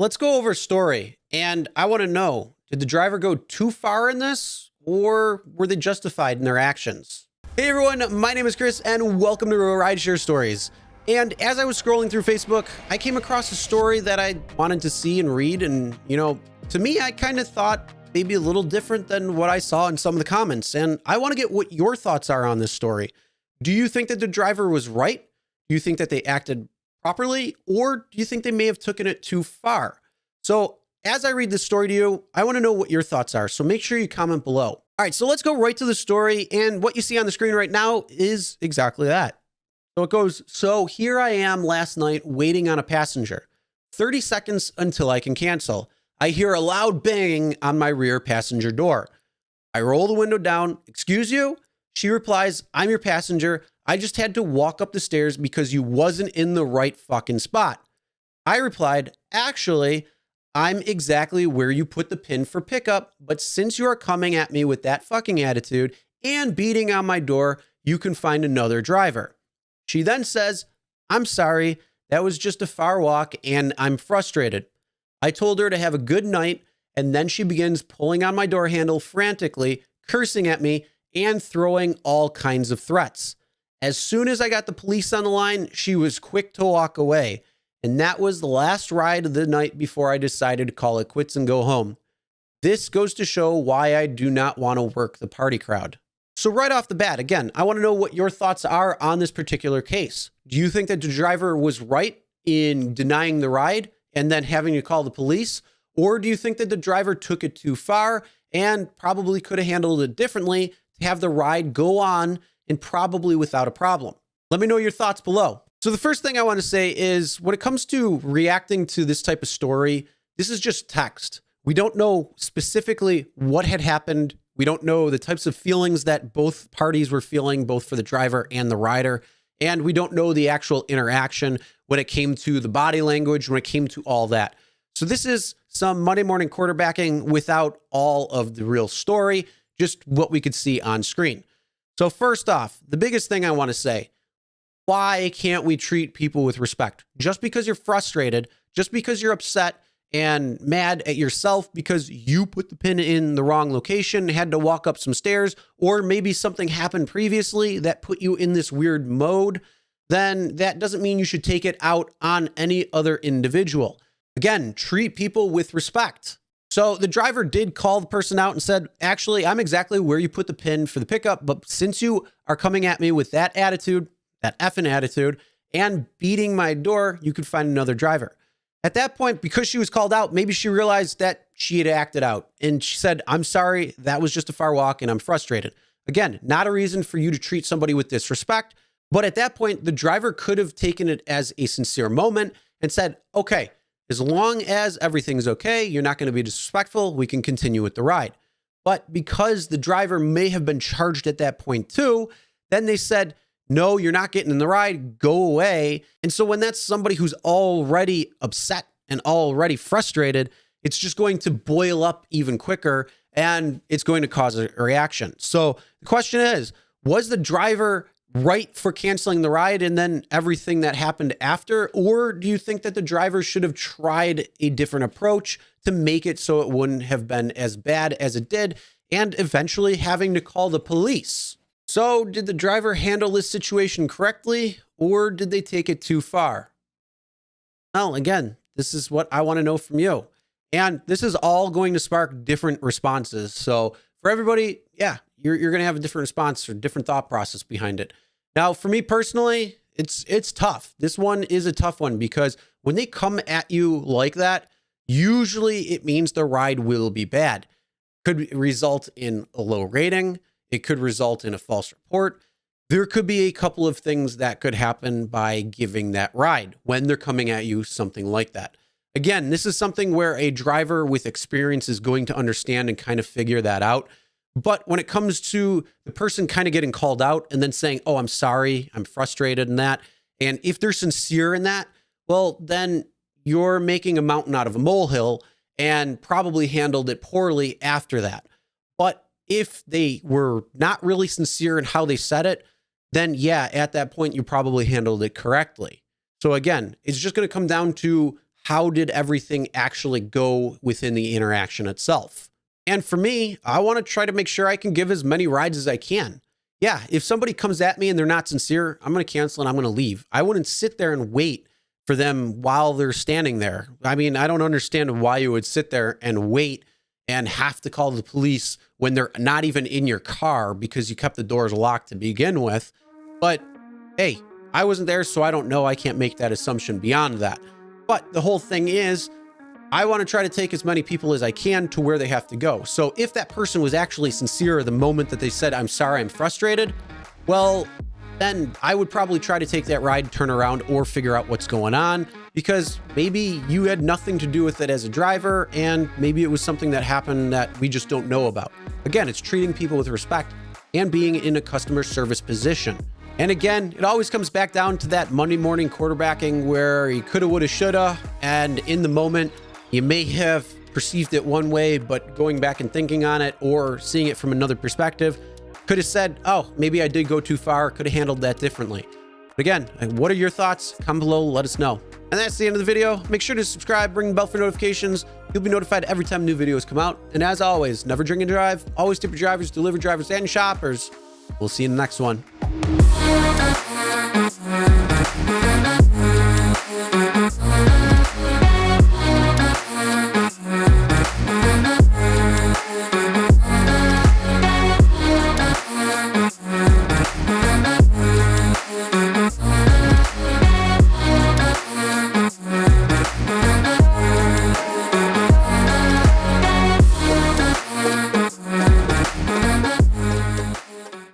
Let's go over a story. And I want to know, did the driver go too far in this, or were they justified in their actions? Hey everyone, my name is Chris and welcome to Rideshare Stories. And as I was scrolling through Facebook, I came across a story that I wanted to see and read. And, to me, I kind of thought maybe a little different than what I saw in some of the comments. And I want to get what your thoughts are on this story. Do you think that the driver was right? Do you think that they acted properly? Or do you think they may have taken it too far? So as I read this story to you, I want to know what your thoughts are. So make sure you comment below. All right, so let's go right to the story. And what you see on the screen right now is exactly that. So it goes, so here I am last night waiting on a passenger. 30 seconds until I can cancel. I hear a loud bang on my rear passenger door. I roll the window down. Excuse you? She replies, I'm your passenger. I just had to walk up the stairs because you wasn't in the right fucking spot. I replied, actually, I'm exactly where you put the pin for pickup, but since you are coming at me with that fucking attitude and beating on my door, you can find another driver. She then says, I'm sorry, that was just a far walk and I'm frustrated. I told her to have a good night, and then she begins pulling on my door handle frantically, cursing at me and throwing all kinds of threats. As soon as I got the police on the line, she was quick to walk away. And that was the last ride of the night before I decided to call it quits and go home. This goes to show why I do not want to work the party crowd. So right off the bat, again, I want to know what your thoughts are on this particular case. Do you think that the driver was right in denying the ride and then having to call the police? Or do you think that the driver took it too far and probably could have handled it differently to have the ride go on and probably without a problem? Let me know your thoughts below. So the first thing I want to say is when it comes to reacting to this type of story, this is just text. We don't know specifically what had happened. We don't know the types of feelings that both parties were feeling, both for the driver and the rider. And we don't know the actual interaction when it came to the body language, when it came to all that. So this is some Monday morning quarterbacking without all of the real story, just what we could see on screen. So first off, the biggest thing I want to say, why can't we treat people with respect? Just because you're frustrated, just because you're upset and mad at yourself because you put the pin in the wrong location, had to walk up some stairs, or maybe something happened previously that put you in this weird mode, then that doesn't mean you should take it out on any other individual. Again, treat people with respect. So the driver did call the person out and said, actually, I'm exactly where you put the pin for the pickup, but since you are coming at me with that attitude, that effing attitude, and beating my door, you could find another driver. At that point, because she was called out, maybe she realized that she had acted out and she said, I'm sorry, that was just a far walk and I'm frustrated. Again, not a reason for you to treat somebody with disrespect. But at that point, the driver could have taken it as a sincere moment and said, okay, as long as everything's okay, you're not going to be disrespectful, we can continue with the ride. But because the driver may have been charged at that point too, then they said, no, you're not getting in the ride, go away. And so when that's somebody who's already upset and already frustrated, it's just going to boil up even quicker and it's going to cause a reaction. So the question is, was the driver right for canceling the ride and then everything that happened after? Or do you think that the driver should have tried a different approach to make it so it wouldn't have been as bad as it did and eventually having to call the police? So did the driver handle this situation correctly, or did they take it too far? Well, again, this is what I want to know from you. And this is all going to spark different responses. So for everybody, yeah, you're going to have a different response or different thought process behind it. Now, for me personally, it's tough. This one is a tough one because when they come at you like that, usually it means the ride will be bad. Could result in a low rating. It could result in a false report. There could be a couple of things that could happen by giving that ride when they're coming at you, something like that. Again, this is something where a driver with experience is going to understand and kind of figure that out. But when it comes to the person kind of getting called out and then saying, oh, I'm sorry, I'm frustrated in that. And if they're sincere in that, well, then you're making a mountain out of a molehill and probably handled it poorly after that. But if they were not really sincere in how they said it, then yeah, at that point, you probably handled it correctly. So again, it's just going to come down to how did everything actually go within the interaction itself? And for me, I want to try to make sure I can give as many rides as I can. Yeah, if somebody comes at me and they're not sincere, I'm going to cancel and I'm going to leave. I wouldn't sit there and wait for them while they're standing there. I mean, I don't understand why you would sit there and wait and have to call the police when they're not even in your car because you kept the doors locked to begin with. But hey, I wasn't there, so I don't know. I can't make that assumption beyond that. But the whole thing is, I want to try to take as many people as I can to where they have to go. So if that person was actually sincere the moment that they said, I'm sorry, I'm frustrated, well, then I would probably try to take that ride, turn around, or figure out what's going on, because maybe you had nothing to do with it as a driver, and maybe it was something that happened that we just don't know about. Again, it's treating people with respect and being in a customer service position. And again, it always comes back down to that Monday morning quarterbacking where you coulda, woulda, shoulda, and in the moment, you may have perceived it one way, but going back and thinking on it or seeing it from another perspective, could have said, oh, maybe I did go too far, could have handled that differently. But again, what are your thoughts? Comment below, let us know. And that's the end of the video. Make sure to subscribe, ring the bell for notifications. You'll be notified every time new videos come out. And as always, never drink and drive. Always tip your drivers, delivery drivers, and shoppers. We'll see you in the next one.